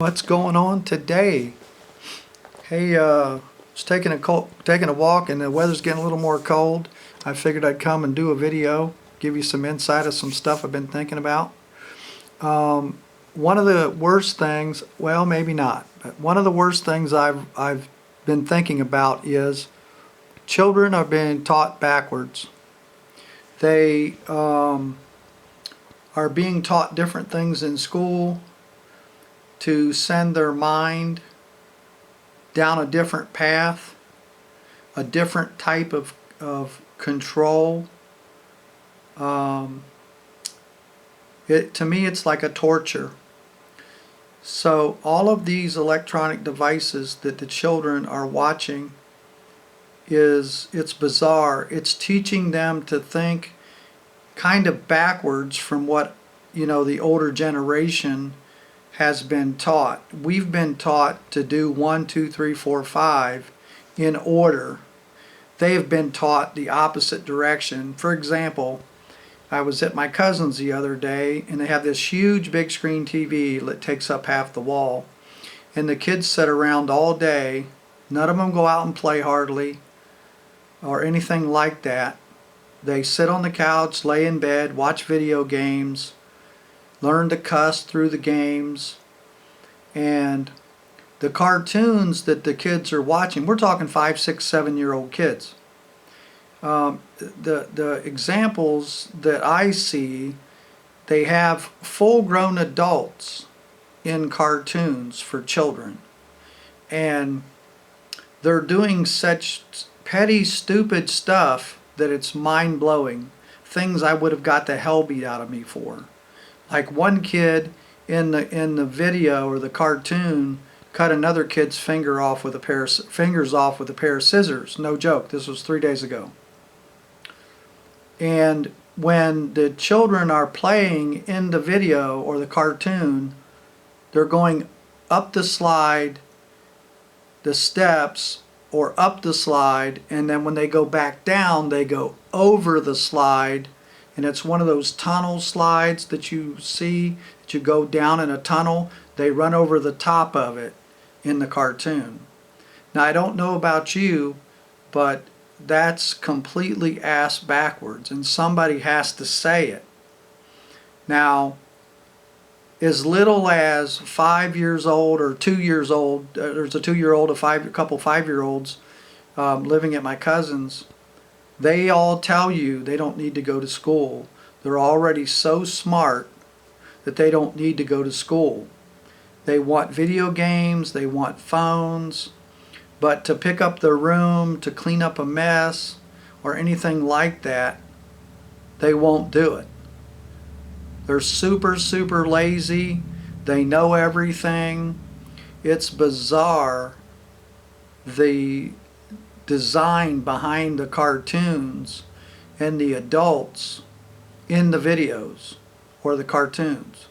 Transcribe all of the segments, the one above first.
What's going on today? Hey, just taking a walk, and the weather's getting a little more cold. I figured I'd come and do a video, give you some insight of some stuff I've been thinking about. One of the worst things, well, maybe not, but one of the worst things I've been thinking about is children are being taught backwards. They are being taught different things in school to send their mind down a different path, a different type of control. To me, it's like a torture. So all of these electronic devices that the children are watching, it's bizarre. It's teaching them to think kind of backwards from what, the older generation has been taught. We've been taught to do 1, 2, 3, 4, 5 in order. They have been taught the opposite direction. For example, I was at my cousin's the other day, and they have this huge big screen TV that takes up half the wall. And the kids sit around all day. None of them go out and play hardly or anything like that. They sit on the couch, lay in bed, watch video games, learn to cuss through the games, and the cartoons that the kids are watching, we're talking 5, 6, 7-year-old kids. The examples that I see, they have full-grown adults in cartoons for children, and they're doing such petty, stupid stuff that it's mind-blowing. Things I would have got the hell beat out of me for. Like one kid in the video or the cartoon cut another kid's fingers off with a pair of scissors. No joke. This was 3 days ago. And when the children are playing in the video or the cartoon, they're going up the slide, the steps, or up the slide, and then when they go back down, they go over the slide. And it's one of those tunnel slides that you see, that you go down in a tunnel. They run over the top of it in the cartoon. Now, I don't know about you, but that's completely ass backwards, and somebody has to say it. Now, as little as 5 years old or 2 years old, there's a 2-year-old, a couple 5-year-olds living at my cousin's. They all tell you they don't need to go to school. They're already so smart that they don't need to go to school. They want video games, they want phones, but to pick up their room, to clean up a mess, or anything like that, they won't do it. They're super, super lazy. They know everything. It's bizarre, the design behind the cartoons and the adults in the videos or the cartoons.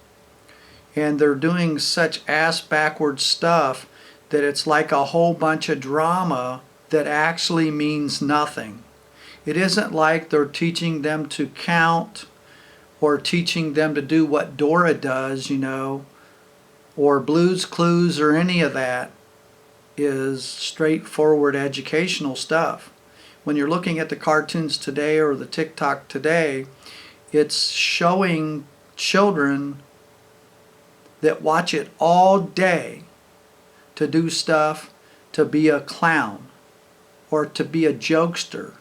And they're doing such ass backwards stuff that it's like a whole bunch of drama that actually means nothing. It isn't like they're teaching them to count or teaching them to do what Dora does, or Blue's Clues or any of that. Is straightforward educational stuff. When you're looking at the cartoons today or the TikTok today, it's showing children that watch it all day to do stuff, to be a clown or to be a jokester,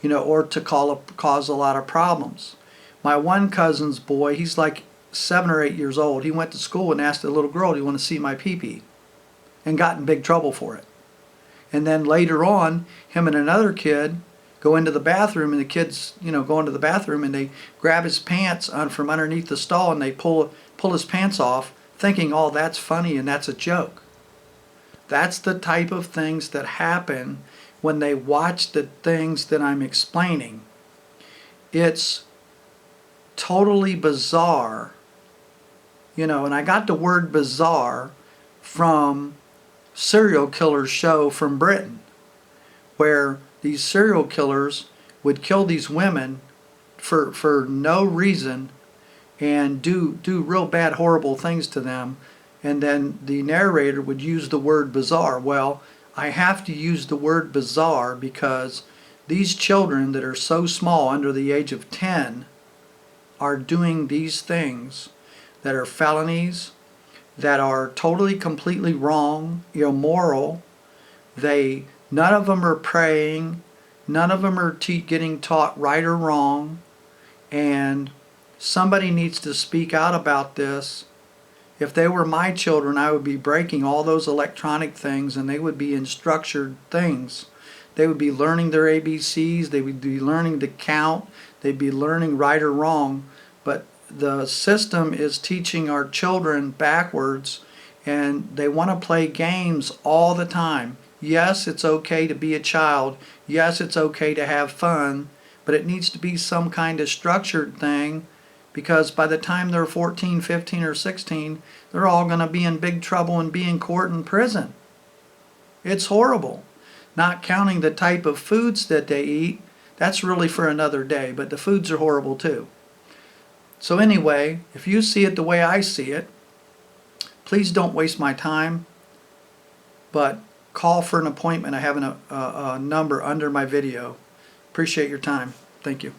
or to cause a lot of problems. My one cousin's boy, he's like 7 or 8 years old. He went to school and asked the little girl, "Do you want to see my pee-pee?" and got in big trouble for it. And then later on, him and another kid go into the bathroom, and the kids, go into the bathroom, and they grab his pants from underneath the stall, and they pull his pants off, thinking, oh, that's funny and that's a joke. That's the type of things that happen when they watch the things that I'm explaining. It's totally bizarre, and I got the word bizarre from serial killer show from Britain, where these serial killers would kill these women for no reason and do real bad, horrible things to them, and then the narrator would use the word bizarre. Well, I have to use the word bizarre because these children that are so small, under the age of 10, are doing these things that are felonies, that are totally, completely wrong, immoral. None of them are praying. None of them are getting taught right or wrong. And somebody needs to speak out about this. If they were my children, I would be breaking all those electronic things, and they would be in structured things. They would be learning their ABCs. They would be learning to count. They'd be learning right or wrong. But the system is teaching our children backwards, and they want to play games all the time. Yes, it's okay to be a child. Yes, it's okay to have fun, but it needs to be some kind of structured thing, because by the time they're 14, 15, or 16, they're all going to be in big trouble and be in court and prison. It's horrible. Not counting the type of foods that they eat. That's really for another day, but the foods are horrible too. So anyway, if you see it the way I see it, please don't waste my time, but call for an appointment. I have a number under my video. Appreciate your time. Thank you.